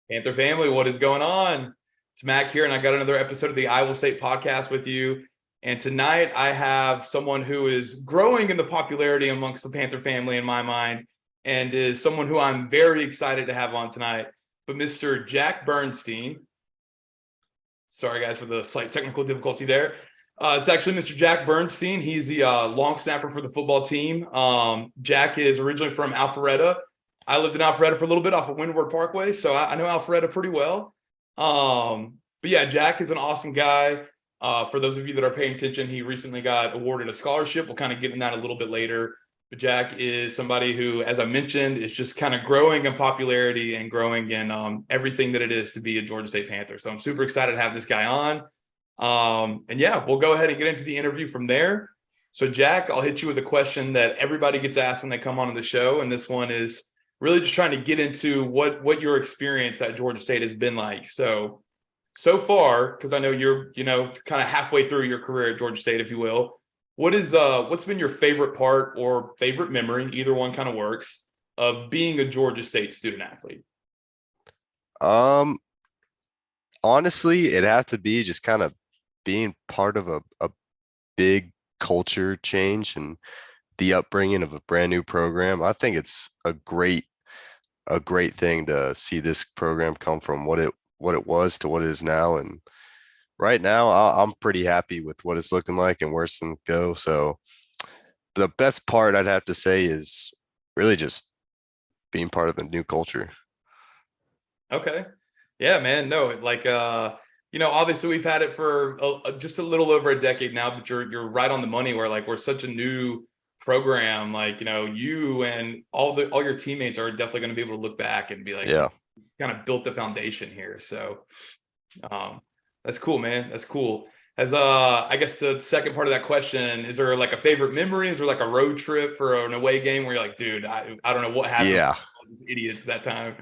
Panther family, what is going on? It's Mac here, and I got another episode of the Iowa State podcast with you. And tonight I have someone who is growing in the popularity amongst the Panther family in my mind, and is someone who I'm very excited to have on tonight. But Mr. Jack Bernstein, sorry guys for the slight technical difficulty there. It's actually Mr. Jack Bernstein. He's the long snapper for the football team. Jack is originally from Alpharetta. I lived in Alpharetta for a little bit off of Windward Parkway, so I know Alpharetta pretty well. But yeah, Jack is an awesome guy. For those of you that are paying attention, he recently got awarded a scholarship. We'll kind of get in that a little bit later. But Jack is somebody who, as I mentioned, is just kind of growing in popularity and growing in everything that it is to be a Georgia State Panther. So I'm super excited to have this guy on. And yeah, we'll go ahead and get into the interview from there. So Jack, I'll hit you with a question that everybody gets asked when they come on the show. And this one is really just trying to get into what your experience at Georgia State has been like. So far, because I know you're, kind of halfway through your career at Georgia State, if you will, what's been your favorite part or favorite memory, either one kind of works, of being a Georgia State student athlete? Um, Honestly, it had to be just kind of being part of a big culture change and the upbringing of a brand new program. I think it's a great thing to see this program come from what it was to what it is now. And right now, I'm pretty happy with what it's looking like and where it's going to go. So the best part I'd have to say is really just being part of the new culture. Okay. Yeah, man. No, obviously we've had it for just a little over a decade now, but you're right on the money where like we're such a new program. Like, you and all your teammates are definitely going to be able to look back and be like, Yeah. kind of built the foundation here. So that's cool, man. That's cool. As I guess the second part of that question, is there like a favorite memory? Is there like a road trip for an away game where you're like, dude, I don't know what happened with Yeah. all these idiots that time?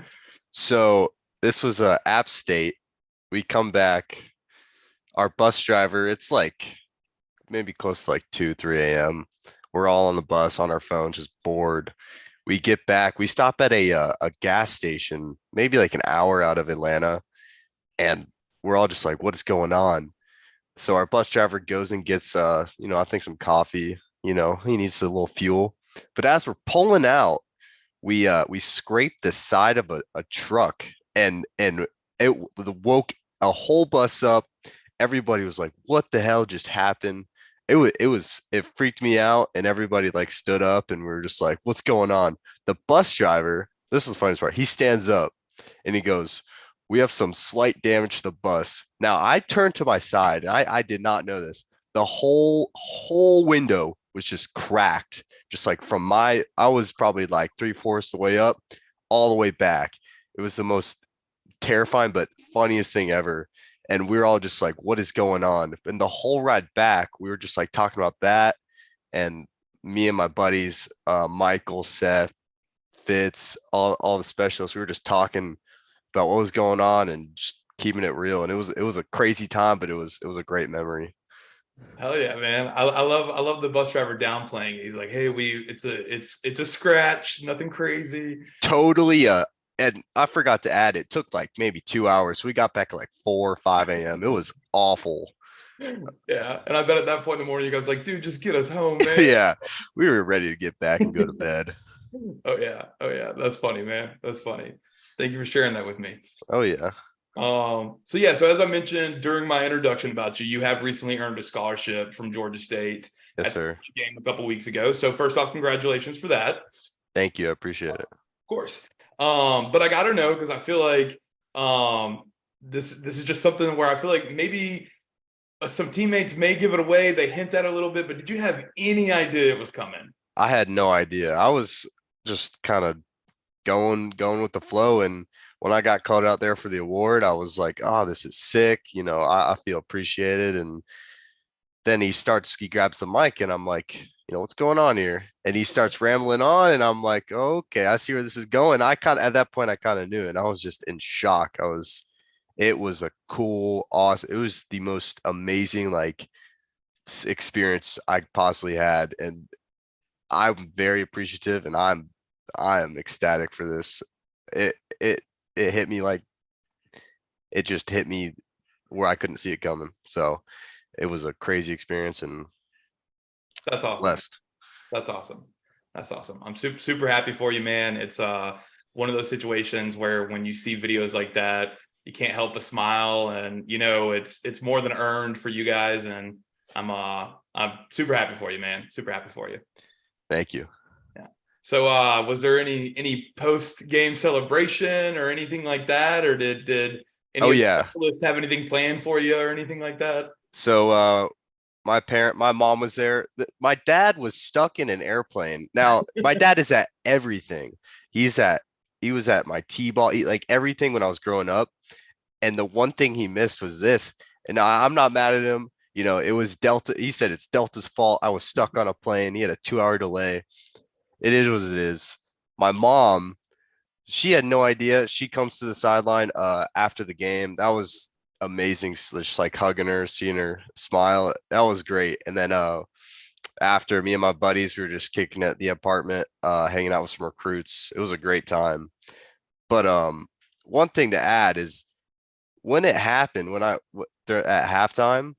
So this was App State. We come back. Our bus driver, it's like maybe close to like 2, 3 a.m. We're all on the bus on our phones, just bored. We get back. We stop at a gas station, maybe like an hour out of Atlanta, and we're all just like, "What is going on?" So our bus driver goes and gets I think some coffee. He needs a little fuel. But as we're pulling out, we scraped the side of a truck, and it woke a whole bus up. Everybody was like, "What the hell just happened?" It freaked me out, and everybody like stood up, and we were just like, "What's going on?" The bus driver, this is the funniest part. He stands up and he goes, "We have some slight damage to the bus." Now I turned to my side. I did not know this. The whole window was just cracked, just like I was probably like 3/4 the way up, all the way back. It was the most terrifying but funniest thing ever. And we were all just like, "What is going on?" And the whole ride back, we were just like talking about that. And me and my buddies, Michael, Seth, Fitz, all the specialists, we were just talking about what was going on and just keeping it real. And it was a crazy time, but it was a great memory. Hell yeah, man. I love the bus driver downplaying. He's like, hey, it's a scratch, nothing crazy. Totally. And I forgot to add, it took like maybe 2 hours. So we got back at like 4 or 5 a.m. It was awful. Yeah. And I bet at that point in the morning, you guys like, dude, just get us home, man. Yeah, we were ready to get back and go to bed. Oh yeah. Oh yeah. That's funny, man. That's funny. Thank you for sharing that with me. Oh yeah. So as I mentioned during my introduction about you, you have recently earned a scholarship from Georgia State Yes, at the sir. game a couple weeks ago. So first off, congratulations for that. Thank you. I appreciate it. Of course. But I gotta know because I feel like this is just something where I feel like maybe some teammates may give it away. They hint at it a little bit, but did you have any idea it was coming? I had no idea. I was just kind of going with the flow. And when I got called out there for the award, I was like, "Oh, this is sick." I feel appreciated. And then he grabs the mic, and I'm like, "What's going on here?" And he starts rambling on, and I'm like, "Okay, I see where this is going." At that point, I kind of knew, and I was just in shock. It was a cool, awesome, it was the most amazing, like, experience I possibly had. And I'm very appreciative, and I am ecstatic for this. It, it, it hit me like it just hit me where I couldn't see it coming. So it was a crazy experience and That's awesome. blessed. That's awesome. That's awesome. I'm super happy for you, man. It's one of those situations where when you see videos like that, you can't help but smile, and you know it's more than earned for you guys. And I'm super happy for you, man. Super happy for you. Thank you. Yeah. So was there any post game celebration or anything like that, or did any Oh of the yeah. specialists have anything planned for you or anything like that? So my mom was there. My dad was stuck in an airplane. Now, my dad is at everything. He's at he was at my T-ball, like everything when I was growing up. And the one thing he missed was this. And I'm not mad at him. You know, it was Delta. He said it's Delta's fault. I was stuck on a plane. He had a 2 hour delay. It is what it is. My mom, she had no idea. She comes to the sideline after the game. That was amazing. Just like hugging her, seeing her smile. That was great. And then after, me and my buddies, we were just kicking at the apartment, hanging out with some recruits. It was a great time. But one thing to add is when it happened, at halftime,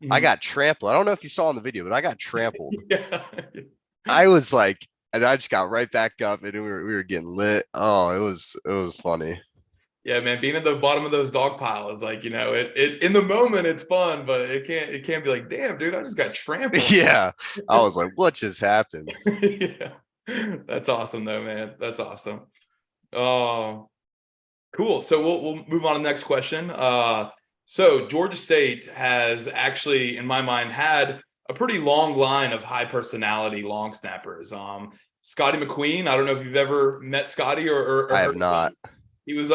I Mhm. got trampled. I don't know if you saw in the video, but I got trampled. Yeah. I was like, and I just got right back up, and we were getting lit. Oh, it was funny. Yeah, man, being at the bottom of those dog piles, like, you know, it in the moment it's fun, but it can't be like, damn, dude, I just got trampled. Yeah, I was like, what just happened? Yeah. That's awesome though, man. That's awesome. Um, cool. So we'll move on to the next question. So Georgia State has actually, in my mind, had a pretty long line of high personality long snappers. Scotty McQueen. I don't know if you've ever met Scotty or I heard have of him. not. He was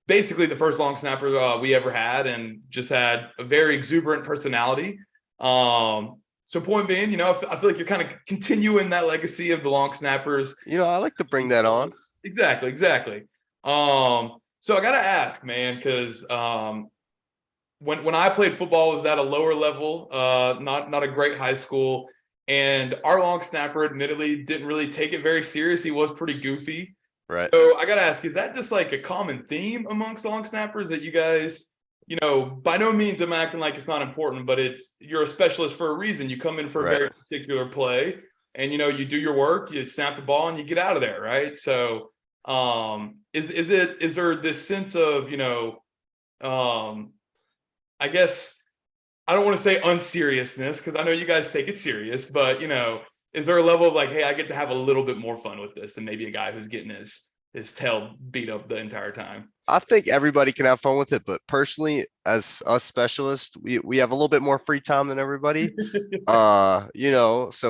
basically the first long snapper we ever had, and just had a very exuberant personality. So point being, you know, I feel like you're kind of continuing that legacy of the long snappers. I like to bring that on. Exactly, exactly. So I gotta ask, man, because when I played football, it was at a lower level, not a great high school, and our long snapper admittedly didn't really take it very serious. He was pretty goofy. Right. So I gotta ask, is that just like a common theme amongst long snappers that you guys, you know, by no means I'm acting like it's not important, but it's you're a specialist for a reason. You come in for a Right. very particular play, and you know, you do your work, you snap the ball, and you get out of there, right? So is there this sense of, you know, um I guess I don't want to say unseriousness because I know you guys take it serious, but you know, is there a level of like, hey, I get to have a little bit more fun with this than maybe a guy who's getting his tail beat up the entire time? I think everybody can have fun with it, but personally, as us specialists, we have a little bit more free time than everybody. So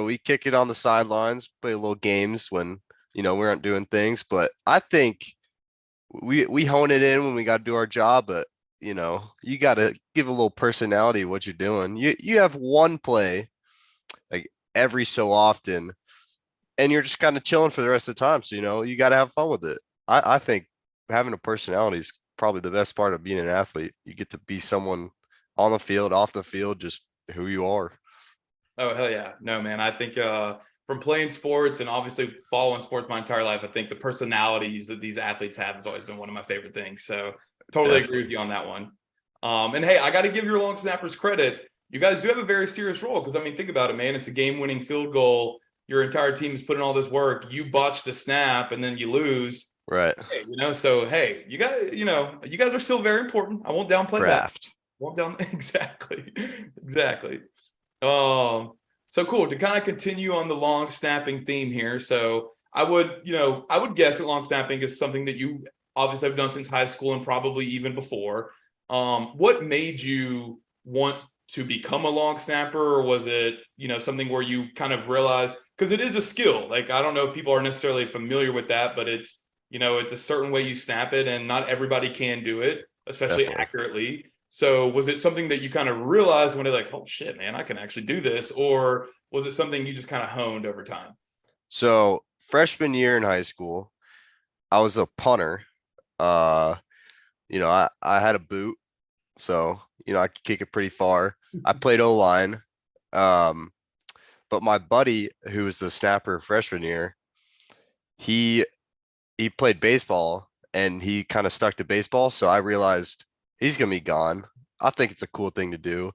we kick it on the sidelines, play little games when we aren't doing things. But I think we hone it in when we got to do our job. But you got to give a little personality to what you're doing. You have one play like every so often, and you're just kind of chilling for the rest of the time. So you got to have fun with it. I think having a personality is probably the best part of being an athlete. You get to be someone on the field, off the field, just who you are. Oh hell yeah. No, man. I think from playing sports and obviously following sports my entire life, I think the personalities that these athletes have has always been one of my favorite things. So totally agree with Definitely. you on that one. And hey, I got to give your long snappers credit. You guys do have a very serious role because I mean, think about it, man. It's a game-winning field goal. Your entire team is putting all this work. You botch the snap and then you lose. Right. Hey, you know, so hey, you guys are still very important. I won't downplay that. Craft. Won't down exactly, exactly. So cool to kind of continue on the long snapping theme here. So I would guess that long snapping is something that you obviously have done since high school and probably even before. What made you want to become a long snapper, or was it, you know, something where you kind of realized because it is a skill? Like I don't know if people are necessarily familiar with that, but it's it's a certain way you snap it, and not everybody can do it, especially Definitely. accurately. So was it something that you kind of realized when you're like, oh shit, man, I can actually do this? Or was it something you just kind of honed over time? So freshman year in high school, I was a punter. Uh, I had a boot, so I could kick it pretty far. I played O line. Um, but my buddy, who was the snapper freshman year, he he played baseball and he kind of stuck to baseball. So I realized He's gonna be gone. I think it's a cool thing to do.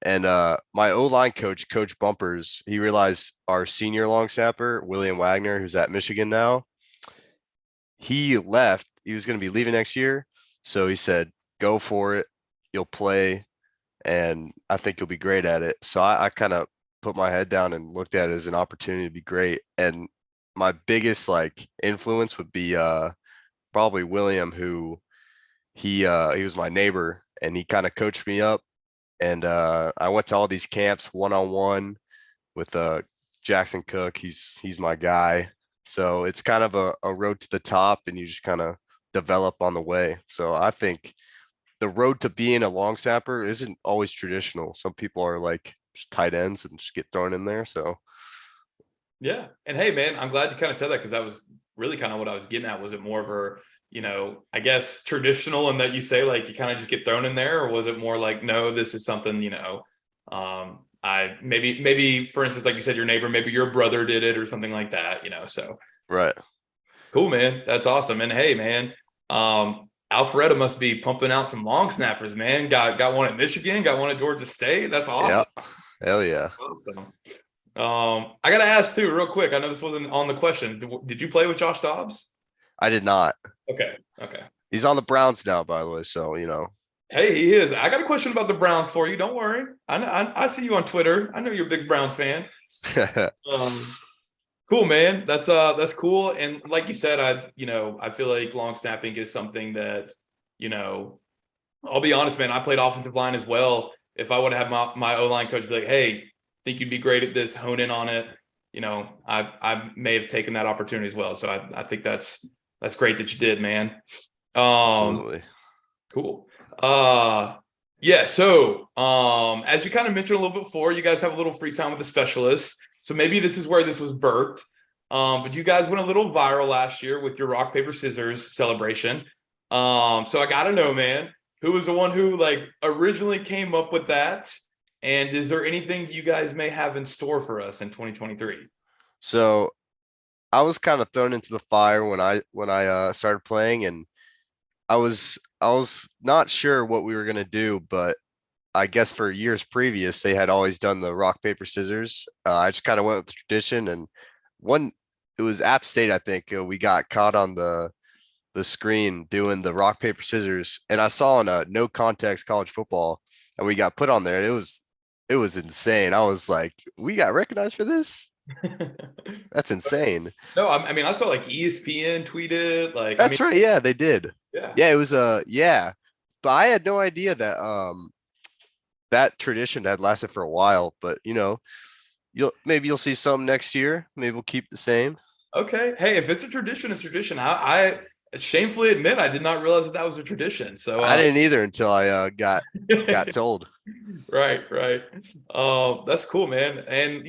And my O-line coach, Coach Bumpers, he realized our senior long snapper, William Wagner, who's at Michigan now, he left. He was going to be leaving next year. So he said, go for it. You'll play. And I think you'll be great at it. So I kind of put my head down and looked at it as an opportunity to be great. And my biggest like influence would be probably William, who he was my neighbor and he kind of coached me up. And I went to all these camps one-on-one with Jackson Cook. He's my guy. So it's kind of a road to the top and you just kind of develop on the way. So I think the road to being a long snapper isn't always traditional. Some people are like just tight ends and just get thrown in there. So Yeah. And hey, man, I'm glad you kind of said that, because that was really kind of what I was getting at. Was it more of a, I guess traditional in that you say like you kind of just get thrown in there, or was it more like, no, this is something, I maybe for instance, like you said, your neighbor, maybe your brother did it or something like that, so right. cool, man. That's awesome. And hey, man, Alpharetta must be pumping out some long snappers, man. Got one at Michigan, got one at Georgia State. That's awesome. Yeah. Hell yeah. Awesome. I gotta ask too, real quick. I know this wasn't on the questions. Did you play with Josh Dobbs? I did not. Okay. Okay. He's on the Browns now, by the way. So, Hey, he is. I got a question about the Browns for you. Don't worry. I know. I see you on Twitter. I know you're a big Browns fan. Cool, man. That's cool. And like you said, I feel like long snapping is something that, I'll be honest, man. I played offensive line as well. If I would have had my O-line coach be like, hey, think you'd be great at this, hone in on it. I may have taken that opportunity as well. So I think that's great that you did, man. Absolutely. Cool. Yeah. So, as you kind of mentioned a little bit before, you guys have a little free time with the specialists. So maybe this is where this was birthed. But you guys went a little viral last year with your rock, paper, scissors celebration. So I gotta know, man, who was the one who like originally came up with that? And is there anything you guys may have in store for us in 2023? So I was kind of thrown into the fire when I started playing, and I was not sure what we were gonna do, but I guess for years previous they had always done the rock paper scissors. I just kind of went with the tradition, and one it was App State, I think. We got caught on the screen doing the rock paper scissors, and I saw on a no context college football, and we got put on there. It was insane. I was like, we got recognized for this. That's insane. No, I mean, I saw like ESPN tweeted, like, That's right. Yeah, they did. yeah. Yeah, it was yeah. But I had no idea that that tradition had lasted for a while. But you'll see some next year. Maybe we'll keep the same. Okay. Hey, if it's a tradition, it's a tradition. I shamefully admit I did not realize that was a tradition. So I didn't either until I got told. Right. That's cool, man. And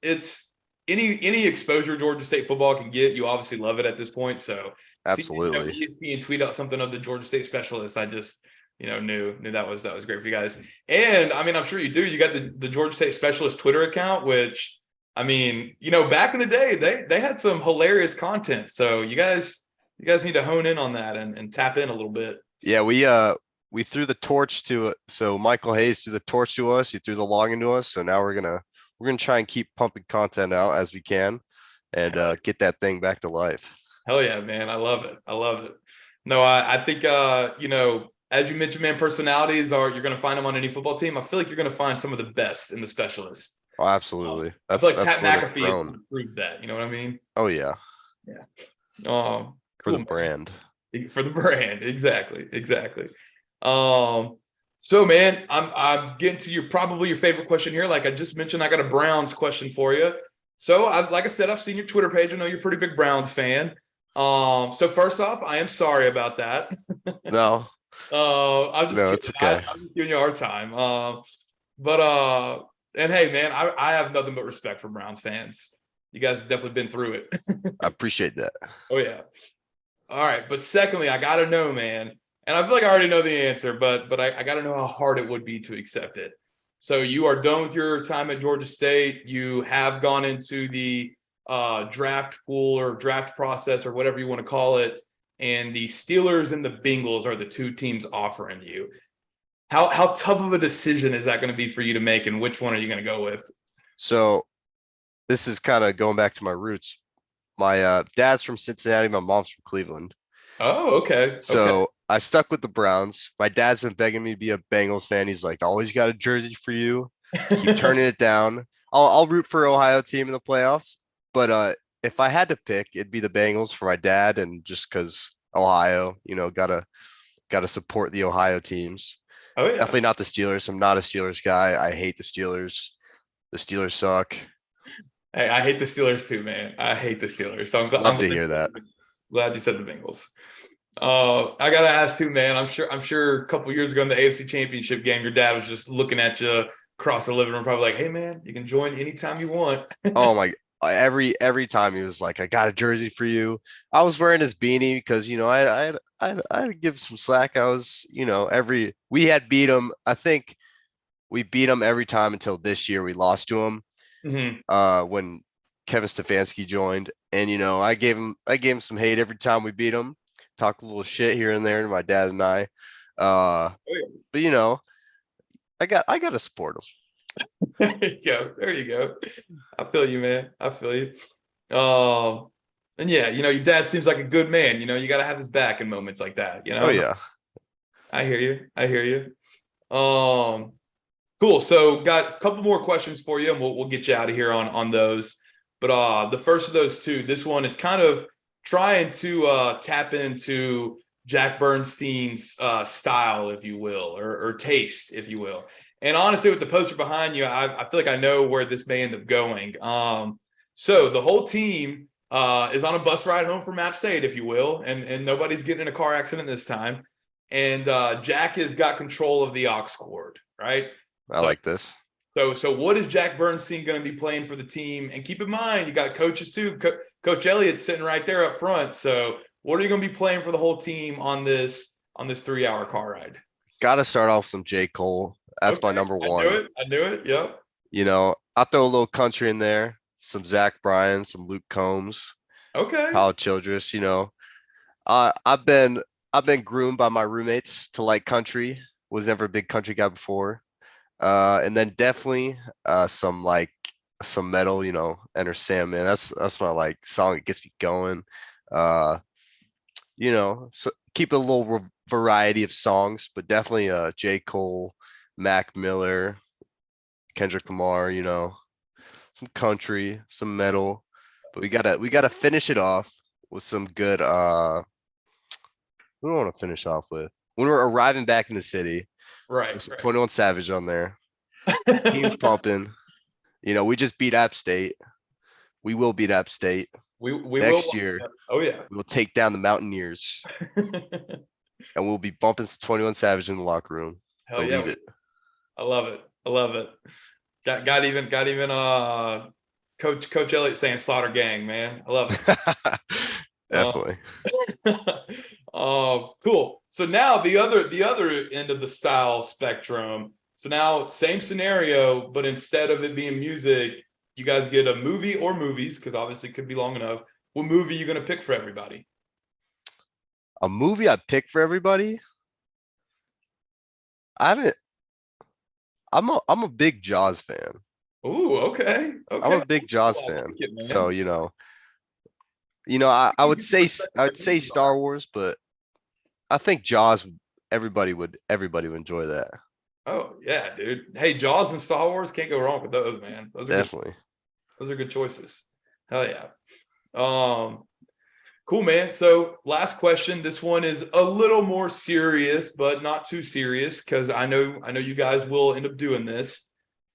it's any exposure Georgia State football can get, you obviously love it at this point. So Absolutely. ESPN tweet out something of the Georgia State specialists, I just knew that was great for you guys. And I mean, I'm sure you do. You got the Georgia State specialist Twitter account, which I mean, back in the day, they had some hilarious content. So you guys need to hone in on that and tap in a little bit. Yeah, we threw the torch to it. So Michael Hayes threw the torch to us. He threw the login to us. So now we're gonna try and keep pumping content out as we can, and get that thing back to life. Hell yeah, man. I love it. No, I think, as you mentioned, man, personalities you're going to find them on any football team. I feel like you're going to find some of the best in the specialists. Oh, absolutely. I feel like That's Pat McAfee has proved that. You know what I mean? Oh yeah. Yeah. For Cool, the man. brand. For the brand. Exactly. So man, I'm getting to probably your favorite question here. Like I just mentioned, I got a Browns question for you. So like I said, I've seen your Twitter page. I know you're a pretty big Browns fan. So first off, I am sorry about that. No. I'm just No, kidding. it's okay. I'm just giving you a hard time. And hey, man, I have nothing but respect for Browns fans. You guys have definitely been through it. I appreciate that. Oh yeah. All right, but secondly, I gotta know, man, and I feel like I already know the answer, but I gotta know how hard it would be to accept it. So you are done with your time at Georgia State. You have gone into the draft pool or draft process or whatever you want to call it, and the Steelers and the Bengals are the two teams offering you. How tough of a decision is that going to be for you to make, and which one are you going to go with? So this is kind of going back to my roots. My dad's from Cincinnati, my mom's from Cleveland. Oh, okay. Okay. So I stuck with the Browns. My dad's been begging me to be a Bengals fan. He's like, always got a jersey for you. Keep turning it down. I'll root for Ohio team in the playoffs, but if I had to pick, it'd be the Bengals for my dad, and just because Ohio, gotta support the Ohio teams. Oh yeah. Definitely not the Steelers. I'm not a Steelers guy. I hate the Steelers. The Steelers suck. Hey, I hate the Steelers too, man. I hate the Steelers. So I'm Love to glad you hear said that. the Bengals. Glad you said the Bengals. I gotta ask too, man. I'm sure a couple years ago in the AFC Championship game, your dad was just looking at you across the living room, probably like, "Hey, man, you can join anytime you want." Oh my, every time he was like, I got a jersey for you. I was wearing his beanie because I'd give some slack. I was, every we had beat him. I think we beat him every time until this year we lost to him. Mhm. When Kevin Stefanski joined, and I gave him some hate every time we beat him. Talk a little shit here and there to my dad and I. Uh, Oh, yeah. but I got to support him. There you go. There you go. I feel you, man. I feel you. And yeah, your dad seems like a good man. You got to have his back in moments like that. Oh yeah. I hear you. I hear you. Cool. So got a couple more questions for you, and we'll get you out of here on those. But the first of those two, this one is kind of trying to tap into Jack Bernstein's style, if you will, or taste, if you will. And honestly, with the poster behind you, I feel like I know where this may end up going. So the whole team is on a bus ride home from App State, if you will, and nobody's getting in a car accident this time. And Jack has got control of the aux cord, right? I So like this. so what is Jack Bernstein going to be playing for the team? And keep in mind, you got coaches too. Coach Elliott's sitting right there up front. So what are you going to be playing for the whole team on this 3-hour car ride? Got to start off some J. Cole. That's my Okay, number I knew one. it. I knew it. Yep. I'll throw a little country in there, some Zach Bryan, some Luke Combs, Okay. Kyle Childress. I've been groomed by my roommates to like country. Was never a big country guy before. And then definitely some metal, Enter Sandman. That's my like song. It gets me going. Uh, so keep a little variety of songs, but definitely J. Cole, Mac Miller, Kendrick Lamar, some country, some metal. But we gotta finish it off with some good who do I want to finish off with? When we're arriving back in the city, Right. with some Right. 21 Savage on there. Team's pumping. We just beat App State. We will beat App State. We will. Next year, Oh yeah. we will take down the Mountaineers, and we'll be bumping some 21 Savage in the locker room. Hell Believe yeah. it. I love it. I love it. Got even Coach Elliott saying Slaughter Gang, man. I love it. Uh, Definitely. cool. So now the other end of the style spectrum. So now same scenario, but instead of it being music, you guys get a movie or movies, because obviously it could be long enough. What movie are you gonna pick for everybody? A movie I pick for everybody. I haven't. I'm a big Jaws fan. Ooh, okay. I'm Okay. a big I Jaws like fan. it, So man. I Give would you some say respect I for would say James Bond. Star Wars, but I think Jaws. Everybody would enjoy that. Oh yeah, dude. Hey, Jaws and Star Wars can't go wrong with those, man. Those are good. Definitely. Those are good choices. Hell yeah. Um, cool, man. So last question. This one is a little more serious, but not too serious, because I know you guys will end up doing this.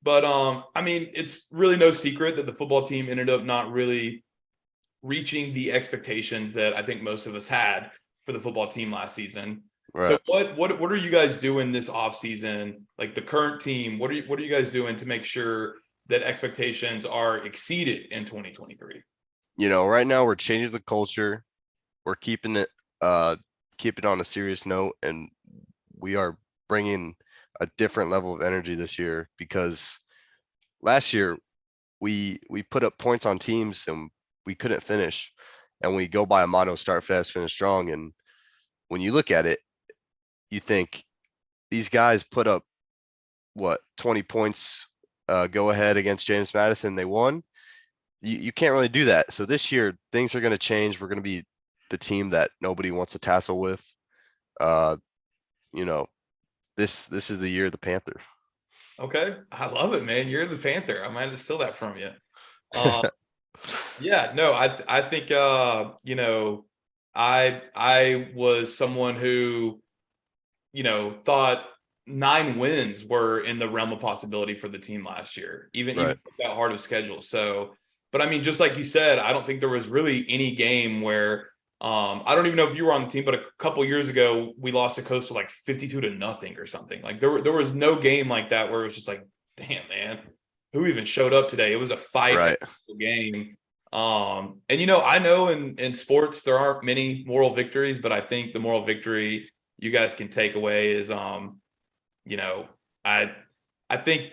But I mean, it's really no secret that the football team ended up not really reaching the expectations that I think most of us had for the football team last season. So Right. what are you guys doing this offseason? Like the current team, what are you guys doing to make sure that expectations are exceeded in 2023? Right now we're changing the culture. We're keeping on a serious note, and we are bringing a different level of energy this year because last year we put up points on teams and we couldn't finish, and we go by a motto: start fast, finish strong. And when you look at it, you think these guys put up what 20 points go ahead against James Madison. They won. You can't really do that. So this year things are going to change. We're going to be the team that nobody wants to tassel with. Uh, you know, this is the year of the Panther. Okay, I love it, man. You're the Panther. I might have to steal that from you. Um, yeah, no, I think you know, I was someone who, you know, thought 9 wins were in the realm of possibility for the team last year, even Right. with that hard of schedule. So, but I mean, just like you said, I don't think there was really any game where I don't even know if you were on the team, but a couple years ago we lost to Coastal like 52-0 or something. Like there was no game like that where it was just like, damn man, who even showed up today? It was a fight Right. every game. And you know, I know in sports there aren't many moral victories, but I think the moral victory you guys can take away is you know, I I think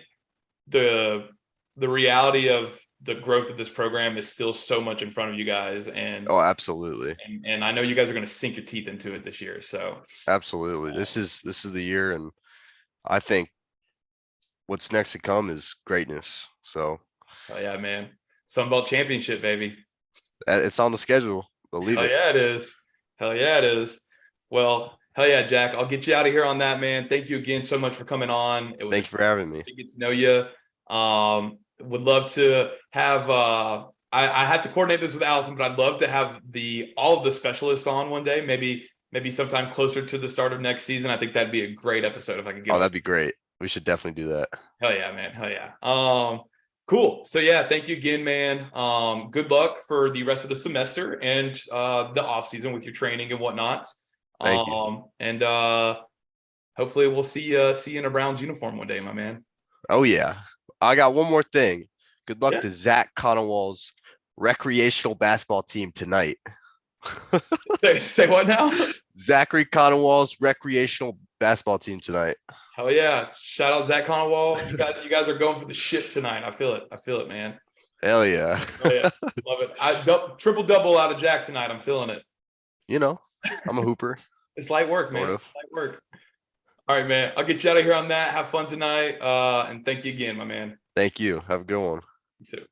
the the reality of the growth of this program is still so much in front of you guys, Oh, absolutely. and I know you guys are going to sink your teeth into it this year. So Absolutely. This is the year, and I think what's next to come is greatness. So yeah, man, Sunbelt Championship, baby. it's on the schedule. Believe Hell it. yeah, it is. Hell yeah, it is. Well, hell yeah, Jack. I'll get you out of here on that, man. Thank you again so much for coming on. It was a Thank you for having me. to get to know you. Would love to have I have to coordinate this with Allison, but I'd love to have all of the specialists on one day, maybe sometime closer to the start of next season. I think that'd be a great episode if I could get Oh, on. that'd be great. We should definitely do that. Hell yeah, man. Hell yeah. Cool. So yeah, thank you again, man. Good luck for the rest of the semester and the off season with your training and whatnot. Thank you. And hopefully we'll see you in a Browns uniform one day, my man. Oh yeah. I got one more thing. Good luck Yeah. to Zach Conowall's recreational basketball team tonight. Say what now? Zachary Conowall's recreational basketball team tonight. Hell yeah. Shout out Zach Conwall. You guys are going for the ship tonight. I feel it. I feel it, man. Hell yeah. Oh yeah. Love it. Triple double out of Jack tonight. I'm feeling it. You know, I'm a hooper, It's light work, sort man. of. It's light work. All right, man. I'll get you out of here on that. Have fun tonight. And thank you again, my man. Thank you. Have a good one. You too.